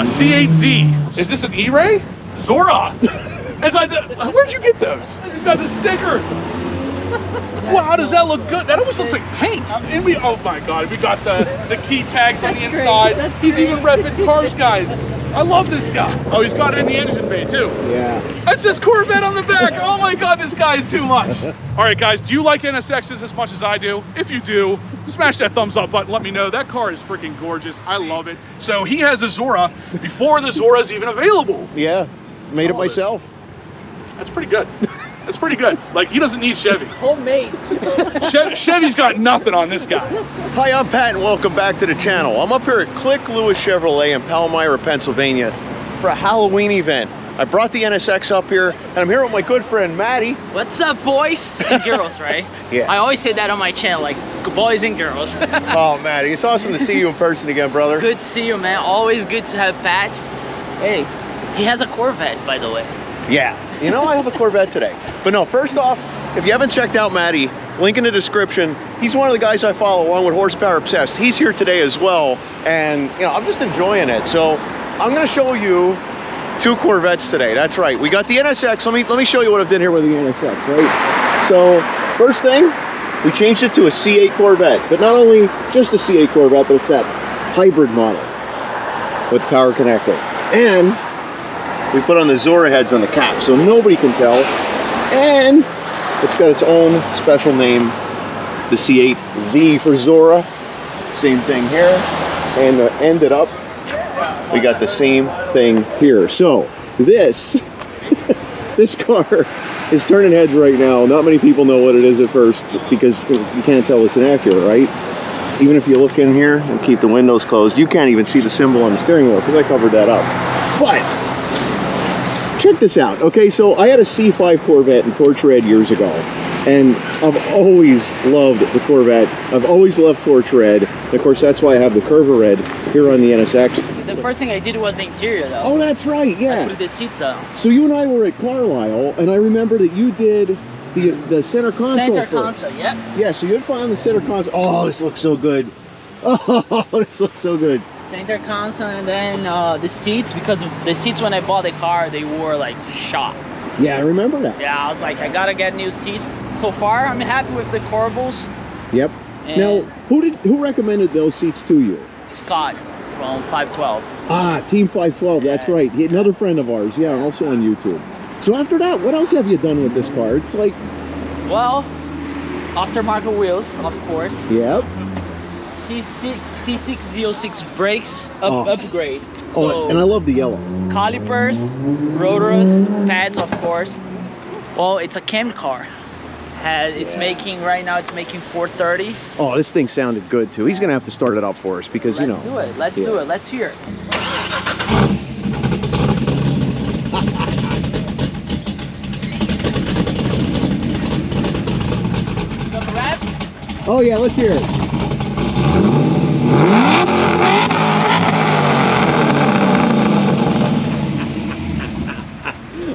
A C8Z. Is this an E-Ray? Zora. Where'd you get those? He's got the sticker. Wow, how does that look good? That almost looks like paint. And oh my God, we got the key tags on the inside. He's even repping cars, guys. I love this guy. Oh, he's got it in the engine bay too. Yeah. That says Corvette on the back. Oh my God, this guy is too much. All right, guys, do you like NSXs as much as I do? If you do, smash that thumbs up button. Let me know. That car is freaking gorgeous. I love it. So he has a Zora before the Zora is even available. Yeah, made it myself. That's pretty good. That's pretty good. Like, he doesn't need Chevy. Homemade. Chevy's got nothing on this guy. Hi, I'm Pat and welcome back to the channel. I'm up here at Klick Lewis Chevrolet in Palmyra, Pennsylvania for a Halloween event. I brought the NSX up here and I'm here with my good friend Matty. What's up, boys and girls, right? Yeah. I always say that on my channel, like boys and girls. Oh, Matty, it's awesome to see you in person again, brother. Good to see you, man. Always good to have Pat. Hey, he has a Corvette, by the way. Yeah, you know, I have a Corvette today. But no, first off, if you haven't checked out Matty, link in the description. He's one of the guys I follow along with Horsepower Obsessed. He's here today as well, and you know, I'm just enjoying it. So I'm gonna show you two Corvettes today. That's right, we got the NSX. Let me show you what I've done here with the NSX, right? So first thing, we changed it to a C8 Corvette, but not only just a C8 Corvette, but it's that hybrid model with power connector. And we put on the Zora heads on the cap so nobody can tell. And it's got its own special name, the C8Z for Zora. Same thing here. And ended up, we got the same thing here. So this, this car is turning heads right now. Not many people know what it is at first because you can't tell it's an Acura, right? Even if you look in here and keep the windows closed, you can't even see the symbol on the steering wheel because I covered that up. But check this out. Okay, so I had a C5 Corvette in Torch Red years ago, and I've always loved the Corvette. I've always loved Torch Red. And of course, that's why I have the Curva Red here on the NSX. The first thing I did was the interior, though. Oh, that's right, yeah. I put the seats up. So you and I were at Carlisle, and I remember that you did the center console Center first. console, yeah. Yeah, so you'd find the center console. Oh, this looks so good. Oh, this looks so good. Center console, and then the seats, because the seats when I bought the car, they were like shot. Yeah, I remember that. Yeah, I was like, I gotta get new seats. So far, I'm happy with the Corbels. Yep. And now, who recommended those seats to you? Scott from 512. Ah, Team 512, that's right. Another friend of ours, yeah, also on YouTube. So after that, what else have you done with this car? It's like... Well, aftermarket wheels, of course. Yep. C606 brakes upgrade. So, and I love the yellow. Calipers, rotors, pads, of course. Well, it's a cam car. It's making, right now it's making 430. Oh, this thing sounded good too. He's gonna have to start it up for us because, you know. Let's do it, let's do it, let's hear it. Some reps? Oh yeah, let's hear it.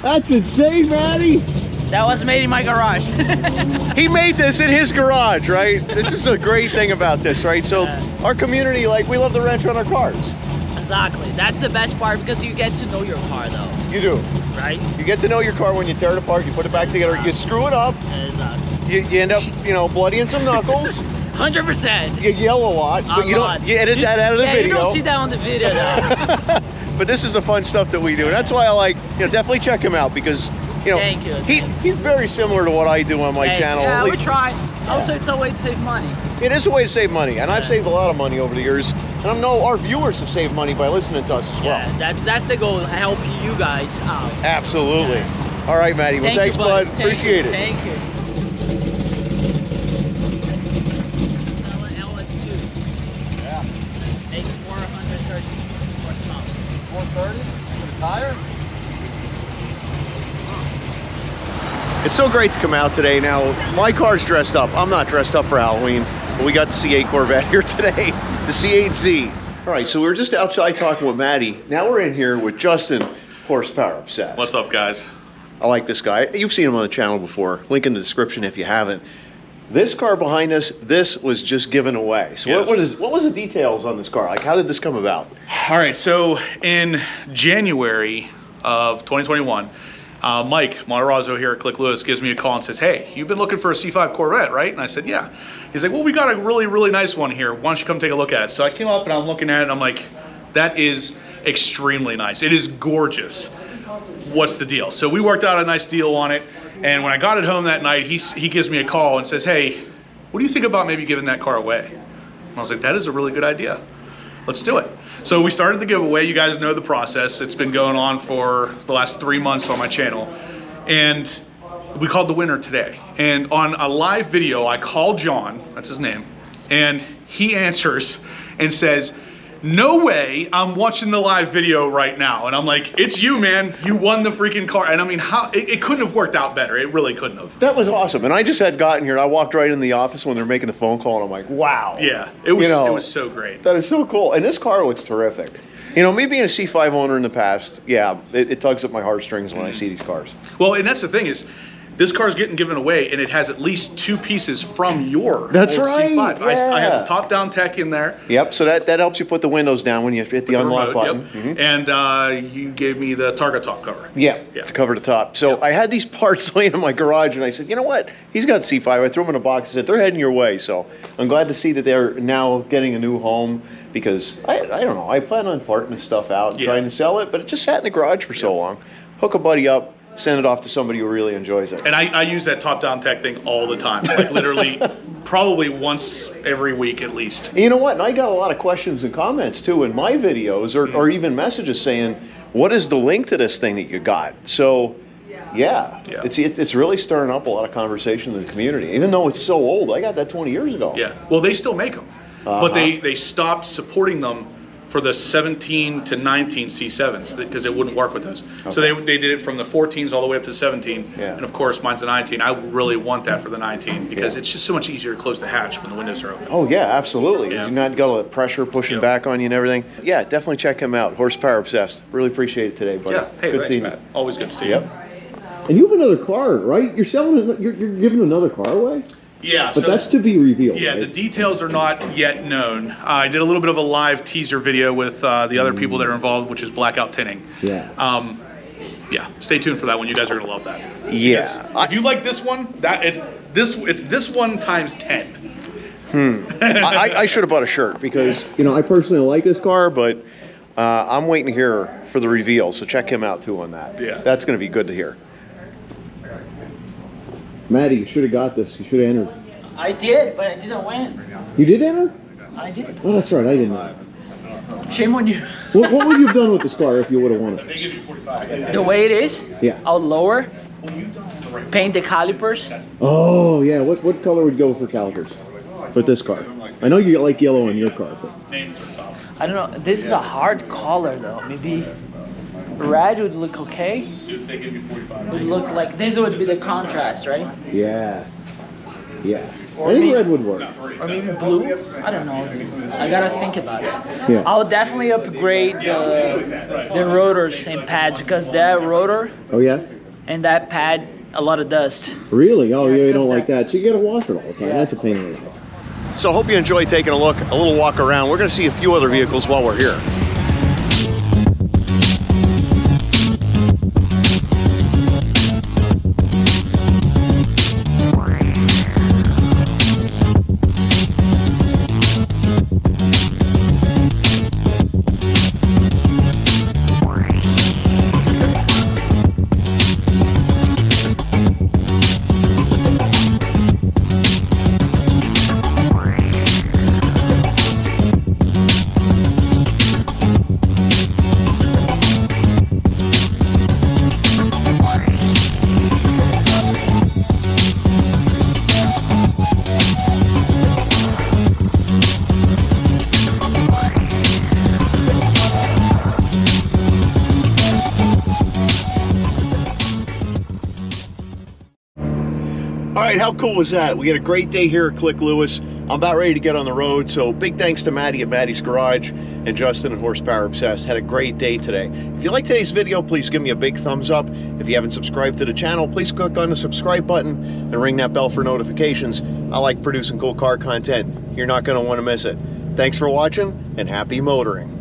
That's insane, Matty. That was made in my garage. He made this in his garage, right? This is the great thing about this, right? So our community, like, we love to wrench on our cars. Exactly. That's the best part because you get to know your car, though. You do. Right? You get to know your car when you tear it apart, you put it back together, you screw it up. Exactly. You end up, you know, bloodying some knuckles. 100%. You yell a lot, but you edit that out of the video. You don't see that on the video, though. But this is the fun stuff that we do, and that's why I like, you know, definitely check him out because, you know, Thank you. He's very similar to what I do on my channel. Yeah, at we least. try. Also, it's a way to save money. It is a way to save money, and I've saved a lot of money over the years, and I know our viewers have saved money by listening to us as well. Yeah, that's the goal, help you guys out. Absolutely. All right, Matty. Well, thanks, bud. Appreciate it. Thank you. LS2. Yeah. Makes 430 horsepower. 430 for the tire? It's so great to come out today. Now, my car's dressed up. I'm not dressed up for Halloween, but we got the C8 Corvette here today, the C8Z. All right, so we were just outside talking with Matty. Now we're in here with Justin, Horsepower Obsessed. What's up, guys? I like this guy. You've seen him on the channel before. Link in the description if you haven't. This car behind us, this was just given away. So Yes. what was the details on this car? Like, how did this come about? All right, so in January of 2021, Mike Monterazzo here at Klick Lewis gives me a call and says, hey, you've been looking for a C5 Corvette, right? And I said, yeah. He's like, well, we got a really, really nice one here. Why don't you come take a look at it? So I came up and I'm looking at it and I'm like, that is extremely nice. It is gorgeous. What's the deal? So we worked out a nice deal on it. And when I got it home that night, he gives me a call and says, hey, what do you think about maybe giving that car away? And I was like, that is a really good idea. Let's do it. So we started the giveaway. You guys know the process. It's been going on for the last 3 months on my channel. And we called the winner today. And on a live video, I called John, that's his name, and he answers and says, no way I'm watching the live video right now. And I'm like, it's you, man. You won the freaking car. And I mean, how it couldn't have worked out better. It really couldn't have. That was awesome. And I just had gotten here and I walked right in the office when they're making the phone call and I'm like, wow. Yeah, it was so great. That is so cool. And this car looks terrific. You know, me being a C5 owner in the past, yeah, it tugs at my heartstrings when I see these cars. Well, and that's the thing is, this car's getting given away, and it has at least 2 pieces from your That's old right, C5. yeah. I have the top-down tech in there. Yep, so that helps you put the windows down when you hit the unlock remote, button. yep. And you gave me the Targa top cover. Yeah, Yeah. to cover the top. So I had these parts laying in my garage, and I said, you know what? He's got C5. I threw them in a box and said, they're heading your way. So I'm glad to see that they're now getting a new home because, I don't know, I plan on farting this stuff out and trying to sell it, but it just sat in the garage for so long. Hook a buddy up, send it off to somebody who really enjoys it. And I use that top-down tech thing all the time, like literally probably once every week at least. And you know what? And I got a lot of questions and comments too in my videos or even messages saying, what is the link to this thing that you got? So yeah. It's really stirring up a lot of conversation in the community. Even though it's so old, I got that 20 years ago. Yeah, well, they still make them, but they stopped supporting them for the 17 to 19 C7s because it wouldn't work with those. Okay. So they did it from the 14s all the way up to 17. Yeah. And of course, mine's a 19. I really want that for the 19 because it's just so much easier to close the hatch when the windows are open. Oh yeah, absolutely. Yeah. You're not got all that pressure pushing back on you and everything. Yeah, definitely check him out. Horsepower Obsessed. Really appreciate it today, buddy. Yeah. Hey, good thanks, seeing Matt. you. Always good to see you. And you have another car, right? You're selling. You're giving another car away. Yeah, but that's to be revealed. Yeah, right? the details are not yet known. I did a little bit of a live teaser video with the other people that are involved, which is Blackout Tinting. Yeah. Yeah, stay tuned for that one. You guys are gonna love that. Yeah. If you like this one, it's this one times 10. I should have bought a shirt because I personally like this car, but I'm waiting to hear for the reveal. So check him out too on that. Yeah, that's gonna be good to hear. Maddie, you should have got this. You should have entered. I did, but I didn't win. You did enter? I did. Oh, that's right. I didn't know. Shame on you. What would you have done with this car if you would have won it? They give you 45. The way it is? Yeah. I'll lower, paint the calipers. Oh, yeah. What color would go for calipers with this car? I know you like yellow in your car, but I don't know. This is a hard color, though. Maybe red would look okay. Dude, they give you 45. Would look like this would be the contrast, right? yeah. Or I think maybe- red would work. Or maybe blue. I don't know. Dude. I gotta think about it. Yeah. I'll definitely upgrade the rotors and pads because that rotor Oh, yeah? and that pad, a lot of dust. Really? Oh, yeah, you because don't like that. So you got to wash it all the time. That's a pain in the neck. So I hope you enjoy taking a look, a little walk around. We're gonna see a few other vehicles while we're here. All right, how cool was that? We had a great day here at Klick Lewis. I'm about ready to get on the road, so big thanks to Matty at Matty's Garage and Justin at Horsepower Obsessed. Had a great day today. If you like today's video, please give me a big thumbs up. If you haven't subscribed to the channel, please click on the subscribe button and ring that bell for notifications. I like producing cool car content. You're not going to want to miss it. Thanks for watching, and happy motoring.